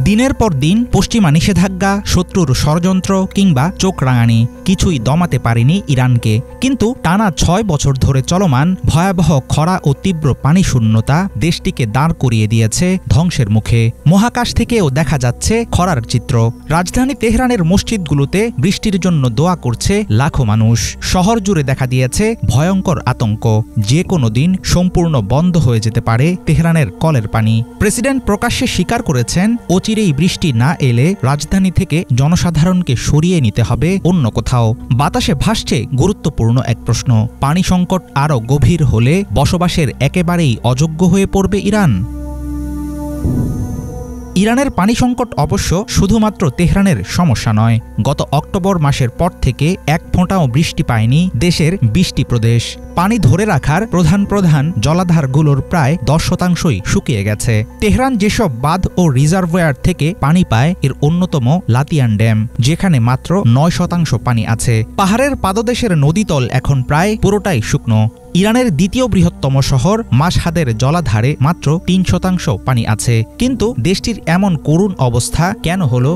দিনের পর দিন পশ্চিমা নিষেধাজ্ঞা, শত্রুর ষড়যন্ত্র কিংবা চোখ রাঙানি কিছুই দমাতে পারেনি ইরানকে। কিন্তু টানা ৬ বছর ধরে চলমান ভয়াবহ খরা ও তীব্র পানি শূন্যতা দেশটিকে দাঁড় করিয়ে দিয়েছে ধ্বংসের মুখে। মহাকাশ থেকেও দেখা যাচ্ছে খরার চিত্র। রাজধানী তেহরানের মসজিদগুলোতে বৃষ্টির জন্য দোয়া করছে লাখো মানুষ। শহর জুড়ে দেখা দিয়েছে ভয়ঙ্কর আতঙ্ক। যে কোনো দিন সম্পূর্ণ বন্ধ হয়ে যেতে পারে তেহরানের কলের পানি। প্রেসিডেন্ট প্রকাশ্যে স্বীকার করেছেন, অচিরেই বৃষ্টি না এলে রাজধানী থেকে জনসাধারণকে সরিয়ে নিতে হবে অন্য কোথাও। বাতাসে ভাসছে গুরুত্বপূর্ণ এক প্রশ্ন, পানি সংকট আরও গভীর হলে বসবাসের একেবারেই অযোগ্য হয়ে পড়বে ইরান। ইরানের পানি সংকট অবশ্য শুধুমাত্র তেহরানের সমস্যা নয়। গত অক্টোবর মাসের পর থেকে এক ফোঁটাও বৃষ্টি পায়নি দেশের ২০টি প্রদেশ। পানি ধরে রাখার প্রধান জলাধারগুলোর প্রায় ১০% শুকিয়ে গেছে। তেহরান যেসব বাঁধ ও রিজার্ভয়ার থেকে পানি পায় এর অন্যতম লাতিয়ান ড্যাম, যেখানে মাত্র ৯% পানি আছে। পাহাড়ের পাদদেশের নদীতল এখন প্রায় পুরোটাই শুকনো। ইরানের দ্বিতীয় বৃহত্তম শহর মাশহাদের জলাধারে মাত্র ৩% পানি আছে। কিন্তু দেশটির এমন করুণ অবস্থা কেন হলো?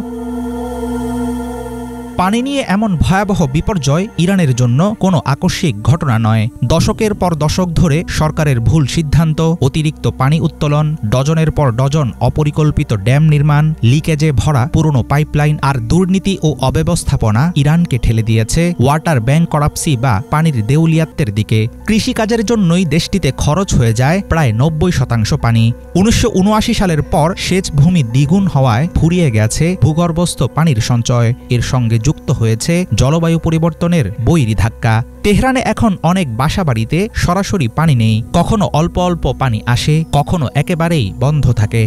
পানি নিয়ে এমন ভয়াবহ বিপর্যয় ইরানের জন্য কোনো আকস্মিক ঘটনা নয়। দশকের পর দশক ধরে সরকারের ভুল সিদ্ধান্ত, অতিরিক্ত পানি উত্তোলন, ডজনের পর ডজন অপরিকল্পিত ড্যাম নির্মাণ, লিকেজে ভরা পুরনো পাইপলাইন আর দুর্নীতি ও অব্যবস্থাপনা ইরানকে ঠেলে দিয়েছে ওয়াটার ব্যাংকরাপসি বা পানির দেউলিয়াত্বের দিকে। কৃষিকাজের জন্যই দেশটিতে খরচ হয়ে যায় প্রায় ৯০% পানি। ১৯৭৯ সালের পর সেচ ভূমি দ্বিগুণ হওয়ায় ফুরিয়ে গেছে ভূগর্ভস্থ পানির সঞ্চয়। এর সঙ্গে যুক্ত হয়েছে জলবায়ু পরিবর্তনের বৈরী ধাক্কা। তেহরানে এখন অনেক বাসাবাড়িতে সরাসরি পানি নেই। কখনো অল্প অল্প পানি আসে, কখনো একেবারেই বন্ধ থাকে।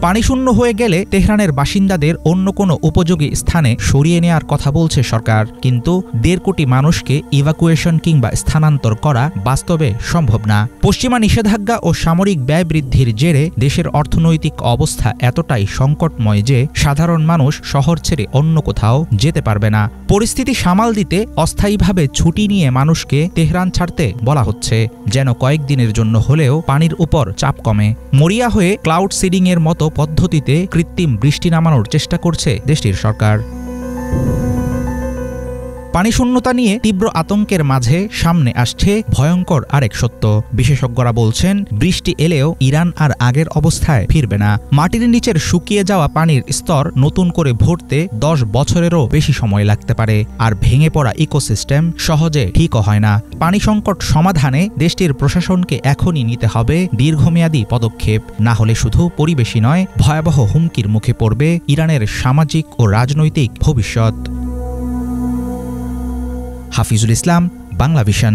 পানিশূন্য হয়ে গেলে তেহরানের বাসিন্দাদের অন্য কোনো উপযোগী স্থানে সরিয়ে নেওয়ার কথা বলছে সরকার। কিন্তু ১.৫ কোটি মানুষকে ইভাকুয়েশন কিংবা স্থানান্তর করা বাস্তবে সম্ভব না। পশ্চিমা নিষেধাজ্ঞা ও সামরিক ব্যয় বৃদ্ধির জেরে দেশের অর্থনৈতিক অবস্থা এতটাই সংকটময় যে সাধারণ মানুষ শহর ছেড়ে অন্য কোথাও যেতে পারবে না। পরিস্থিতি সামাল দিতে অস্থায়ীভাবে ছুটি নিয়ে মানুষকে তেহরান ছাড়তে বলা হচ্ছে, যেন কয়েকদিনের জন্য হলেও পানির উপর চাপ কমে। মরিয়া হয়ে ক্লাউড সিডিং এর মতো পদ্ধতিতে কৃত্রিম বৃষ্টি নামানোর চেষ্টা করছে দেশটির সরকার। পানিশূন্যতা নিয়ে তীব্র আতঙ্কের মাঝে সামনে আসছে ভয়ঙ্কর আরেক সত্য। বিশেষজ্ঞরা বলছেন, বৃষ্টি এলেও ইরান আর আগের অবস্থায় ফিরবে না। মাটির নিচের শুকিয়ে যাওয়া পানির স্তর নতুন করে ভরতে ১০ বছরেরও বেশি সময় লাগতে পারে। আর ভেঙে পড়া ইকোসিস্টেম সহজে ঠিকও হয় না। পানি সংকট সমাধানে দেশটির প্রশাসনকে এখনই নিতে হবে দীর্ঘমেয়াদী পদক্ষেপ। না হলে শুধু পরিবেশই নয়, ভয়াবহ হুমকির মুখে পড়বে ইরানের সামাজিক ও রাজনৈতিক ভবিষ্যৎ। হাফিজুল ইসলাম, বাংলা ভিশন।